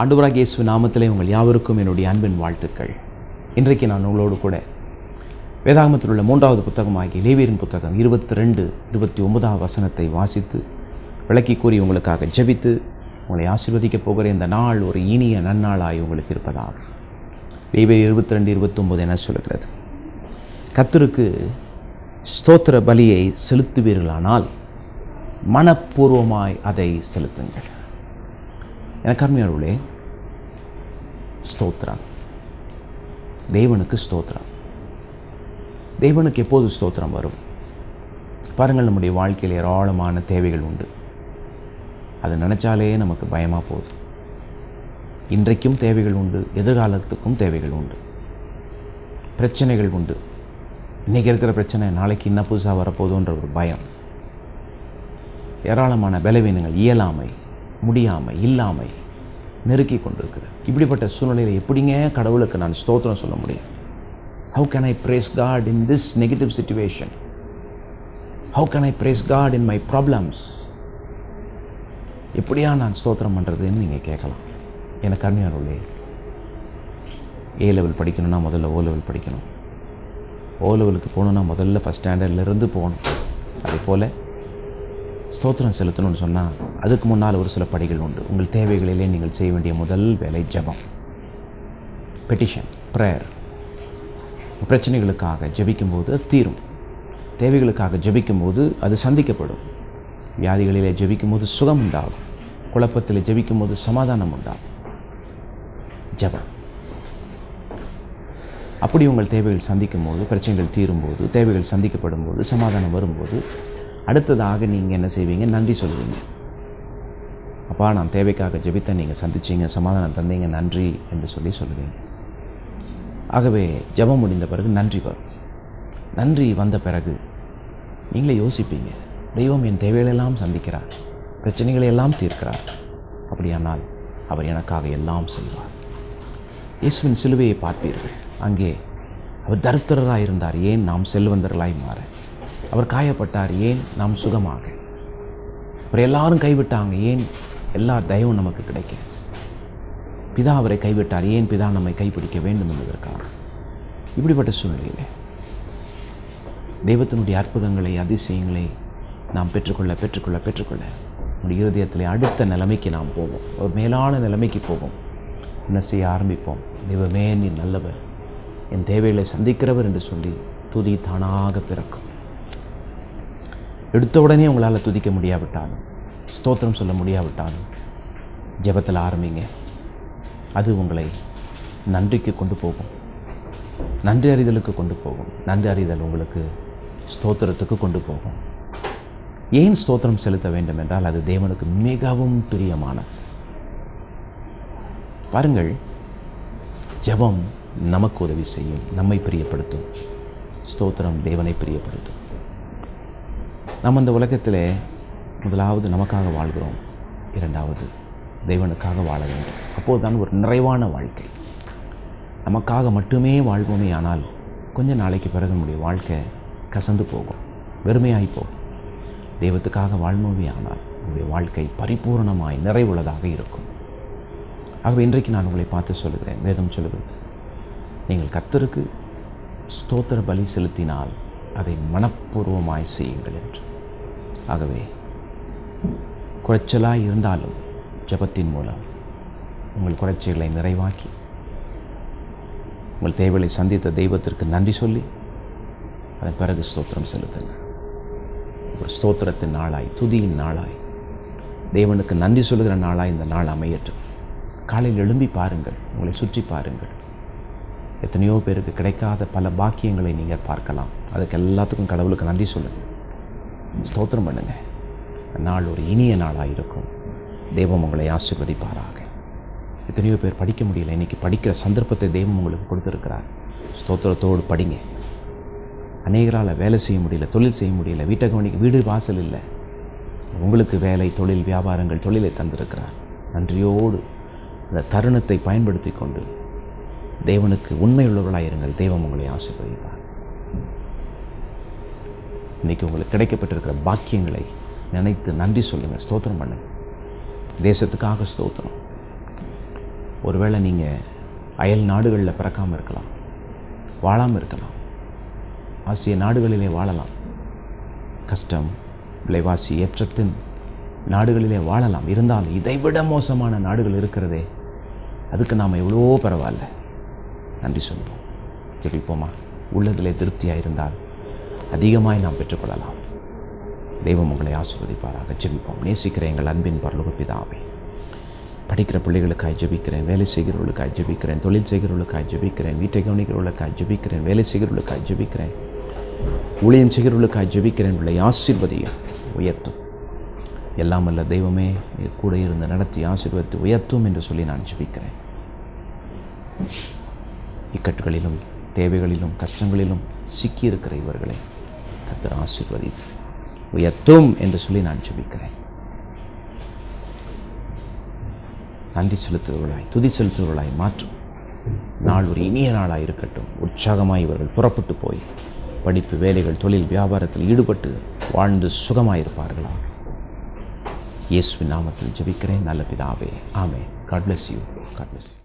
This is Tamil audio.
ஆண்டவராகிய இயேசு நாமத்திலே உங்கள் யாவருக்கும் என்னுடைய அன்பின் வாழ்த்துக்கள். இன்றைக்கு நான் உங்களோடு கூட வேதாகமத்தில் உள்ள 3வது புத்தகமாகிய லேவியரின் புத்தகம் 22, 29 வசனத்தை வாசித்து விளக்கி கூறி உங்களுக்காக ஜெபித்து உங்களை ஆசீர்வதிக்கப் போகிற இந்த நாள் ஒரு இனிய நன்னாளாய் உங்களுக்கு இருப்பதாக. லேவியர் 22, 29 என சொல்கிறது, கர்த்தருக்கு ஸ்தோத்திர பலியை செலுத்துவீர்களானால் மனப்பூர்வமாய் அதை செலுத்துங்கள். எனக்கு அருமையானவர்களே, ஸ்தோத்திரம், தேவனுக்கு ஸ்தோத்திரம். தேவனுக்கு எப்போது ஸ்தோத்திரம் வரும்? பாருங்கள், நம்முடைய வாழ்க்கையில் ஏராளமான தேவைகள் உண்டு. அது நினச்சாலே நமக்கு பயமாக போகுது. இன்றைக்கும் தேவைகள் உண்டு, எதிர்காலத்துக்கும் தேவைகள் உண்டு, பிரச்சனைகள் உண்டு. இன்றைக்கி இருக்கிற பிரச்சனை நாளைக்கு இன்னும் புதுசாக வரப்போகுதுன்ற ஒரு பயம், ஏராளமான பலவீனங்கள், இயலாமை, முடியாமை, இல்லாமை நெருக்கி கொண்டிருக்குது. இப்படிப்பட்ட சூழ்நிலையில் எப்படிங்க கடவுளுக்கு நான் ஸ்தோத்திரம் சொல்ல முடியும்? How can I praise God in this negative situation? How can I praise God in my problems? எப்படியா நான் ஸ்தோத்திரம் பண்ணுறதுன்னு நீங்கள் கேட்கலாம். எனக்கு அருமையானவர்களே, A லெவல் படிக்கணும்னா முதல்ல O லெவல் படிக்கணும். O லெவலுக்கு போகணுன்னா முதல்ல ஃபஸ்ட் ஸ்டாண்டர்ட்லேருந்து போகணும். அதே போல் ஸ்தோத்திரம் செலுத்தணும்னு சொன்னால் அதுக்கு முன்னால் ஒரு சில படிகள் உண்டு. உங்கள் தேவைகளிலே நீங்கள் செய்ய வேண்டிய முதல் வேலை ஜெபம், பெட்டிஷன், ப்ரேயர். பிரச்சனைகளுக்காக ஜெபிக்கும்போது அது தீரும். தேவைகளுக்காக ஜெபிக்கும்போது அது சந்திக்கப்படும். வியாதிகளிலே ஜெபிக்கும்போது சுகம் உண்டாகும். குழப்பத்தில் ஜெபிக்கும்போது சமாதானம் உண்டாகும். ஜெபம். அப்படி உங்கள் தேவைகள் சந்திக்கும் போது, பிரச்சனைகள் தீரும்போது, தேவைகள் சந்திக்கப்படும் போது, சமாதானம் வரும்போது, அடுத்ததாக நீங்கள் என்ன செய்வீங்க? நன்றி சொல்வீங்க. அப்பா, நான் தேவைக்காக ஜெபித்த, நீங்கள் சந்திச்சிங்க, சமாதானம் தந்தீங்க, நன்றி என்று சொல்லுவீங்க. ஆகவே ஜெபம் முடிந்த பிறகு நன்றி வரும். நன்றி வந்த பிறகு நீங்களே யோசிப்பீங்க, தெய்வம் என் தேவைகளெல்லாம் சந்திக்கிறார், பிரச்சனைகளை எல்லாம் தீர்க்கிறார். அப்படியானால் அவர் எனக்காக எல்லாம் செய்வார். இயேசுவின் சிலுவையை பார்ப்பீர்கள். அங்கே அவர் தரித்திரராக இருந்தார், ஏன் நாம் செல்வந்தர்களாய் மாற. அவர் காயப்பட்டார், ஏன் நாம் சுகமாக. அவர் எல்லாரும் கைவிட்டாங்க, ஏன் எல்லா தயவும் நமக்கு கிடைக்க. பிதா அவரை கைவிட்டார், ஏன் பிதா நம்மை கைப்பிடிக்க வேண்டும் என்பதற்காக. இப்படிப்பட்ட சூழ்நிலையிலே தெய்வத்தினுடைய அற்புதங்களை, அதிசயங்களை நாம் பெற்றுக்கொள்ள நம்முடைய இருதயத்திலே அடுத்த நிலைமைக்கு நாம் போவோம். ஒரு மேலான நிலைமைக்கு போவோம். என்ன செய்ய ஆரம்பிப்போம்? தெய்வமே, நீ நல்லவர், என் தேவைகளை சந்திக்கிறவர் என்று சொல்லி துதி தானாக பிறக்கும். எடுத்த உடனே உங்களால் துதிக்க முடியாவிட்டாலும், ஸ்தோத்திரம் சொல்ல முடியாவிட்டாலும், ஜெபத்தில் ஆரம்பிங்க. அது உங்களை நன்றிக்கு கொண்டு போகும், நன்றி அறிதலுக்கு கொண்டு போகும். நன்றி அறிதல் உங்களுக்கு ஸ்தோத்திரத்துக்கு கொண்டு போகும். ஏன் ஸ்தோத்திரம் செலுத்த வேண்டும் என்றால் அது தேவனுக்கு மிகவும் பிரியமானது. பாருங்கள், ஜெபம் நமக்கு உதவி செய்யும், நம்மை பிரியப்படுத்தும். ஸ்தோத்திரம் தேவனை பிரியப்படுத்தும். நம்ம இந்த உலகத்தில் முதலாவது நமக்காக வாழ்கிறோம், இரண்டாவது தேவனுக்காக வாழ வேண்டும். அப்போது தான் ஒரு நிறைவான வாழ்க்கை. நமக்காக மட்டுமே வாழ்வோமே ஆனால் கொஞ்ச நாளைக்கு பிறகு நம்முடைய வாழ்க்கை கசந்து போகும், வெறுமையாகி போகும். தெய்வத்துக்காக வாழ்வோமே ஆனால் நம்முடைய வாழ்க்கை பரிபூர்ணமாய் நிறைவுள்ளதாக இருக்கும். ஆகவே இன்றைக்கு நான் உங்களை பார்த்து சொல்லுகிறேன், வேதம் சொல்லுகிறது, நீங்கள் கர்த்தருக்கு ஸ்தோத்திர பலி செலுத்தினால் அதை மனப்பூர்வமாய் செய்யுங்கள் என்று. ஆகவே குறைச்சலாய் இருந்தாலும் ஜெபத்தின் மூலம் உங்கள் குறைச்சல்களை நிறைவாக்கி உங்கள் தேவைகளை சந்தித்த தெய்வத்திற்கு நன்றி சொல்லி அதன் பிறகு ஸ்தோத்திரம் செலுத்துங்க. ஒரு ஸ்தோத்திரத்தின் நாளாய், துதியின் நாளாய், தேவனுக்கு நன்றி சொல்லுகிற நாளாய் இந்த நாள் அமையட்டும். காலையில் எழும்பி பாருங்கள், உங்களை சுற்றி பாருங்கள். எத்தனையோ பேருக்கு கிடைக்காத பல பாக்கியங்களை நீங்கள் பார்க்கலாம். அதுக்கு எல்லாத்துக்கும் கடவுளுக்கு நன்றி சொல்லுங்கள், ஸ்தோத்திரம் பண்ணுங்க. நாள் ஒரு இனிய நாளாக இருக்கும். தெய்வம் உங்களை ஆசீர்வதிப்பாராக. எத்தனையோ பேர் படிக்க முடியல, இன்றைக்கி படிக்கிற சந்தர்ப்பத்தை தெய்வம் உங்களுக்கு கொடுத்துருக்கிறார். ஸ்தோத்திரத்தோடு படிங்க. அநேகரால் வேலை செய்ய முடியல, தொழில் செய்ய முடியல, வீட்டை கவனிக்க வீடு வாசல் இல்லை. உங்களுக்கு வேலை, தொழில், வியாபாரங்கள், தொழிலை தந்திருக்கிறார். நன்றியோடு அந்த தருணத்தை பயன்படுத்தி கொண்டு தேவனுக்கு உண்மையுள்ளவர்களாயிருங்கள். தெய்வம் உங்களை ஆசீர்வதிப்பார். இன்றைக்கி உங்களுக்கு கிடைக்கப்பட்டிருக்கிற பாக்கியங்களை நினைத்து நன்றி சொல்லுங்கள், ஸ்தோத்திரம் பண்ணுங்கள். தேசத்துக்காக ஸ்தோத்திரம், ஒருவேளை நீங்கள் அயல் நாடுகளில் பிறக்காமல் இருக்கலாம், வாழாமல் இருக்கலாம், ஆசிய நாடுகளிலே வாழலாம், கஷ்டம் விலைவாசி ஏற்றத்தின் நாடுகளிலே வாழலாம். இருந்தாலும் இதைவிட மோசமான நாடுகள் இருக்கிறதே, அதுக்கு நாம் எவ்வளோ பரவாயில்ல. நன்றி சொல்வோம், ஜெபிப்போமா? உள்ளதிலே திருப்தியாக இருந்தால் அதிகமாய் நாம் பெற்றுக்கொள்ளலாம். தெய்வம் உங்களை ஆசீர்வதிப்பாராக. ஜெபிப்போம். நேசிக்கிற எங்கள் அன்பின் பரலோக பிதாவே, படிக்கிற பிள்ளைகளுக்காய் ஜெபிக்கிறேன், வேலை செய்கிறவர்களுக்காய் ஜெபிக்கிறேன், தொழில் செய்கிறவர்களுக்காய் ஜெபிக்கிறேன், வீட்டை கவனிக்கிறவர்களுக்காய் ஜெபிக்கிறேன், வேலை செய்கிறவர்களுக்காய் ஜெபிக்கிறேன், ஊழியம் செய்கிறவர்களுக்காய் ஜெபிக்கிறேன். உங்களை ஆசீர்வதியும், உயர்த்தும். எல்லாம் அல்ல தெய்வமே, நீர் கூட இருந்து நடத்தி ஆசீர்வதித்து உயர்த்தும் என்று சொல்லி நான் ஜெபிக்கிறேன். இக்கட்டுகளிலும் தேவைகளிலும் கஷ்டங்களிலும் சிக்கியிருக்கிற இவர்களை கர்த்தர் ஆசீர்வதித்து உயர்த்தும் என்று சொல்லி நான் ஜெபிக்கிறேன். நன்றி செலுத்துவர்களாய், துதி செலுத்துவர்களாய் மாற்றும் நாள் ஒரு இனிய நாளாக இருக்கட்டும். உற்சாகமாய் இவர்கள் புறப்பட்டு போய் படிப்பு, வேலைகள், தொழில், வியாபாரத்தில் ஈடுபட்டு வாழ்ந்து சுகமாயிருப்பார்களா. இயேசுவின் நாமத்தில் ஜெபிக்கிறேன் நல்ல பிதாவே, ஆமென். God bless you. God bless you.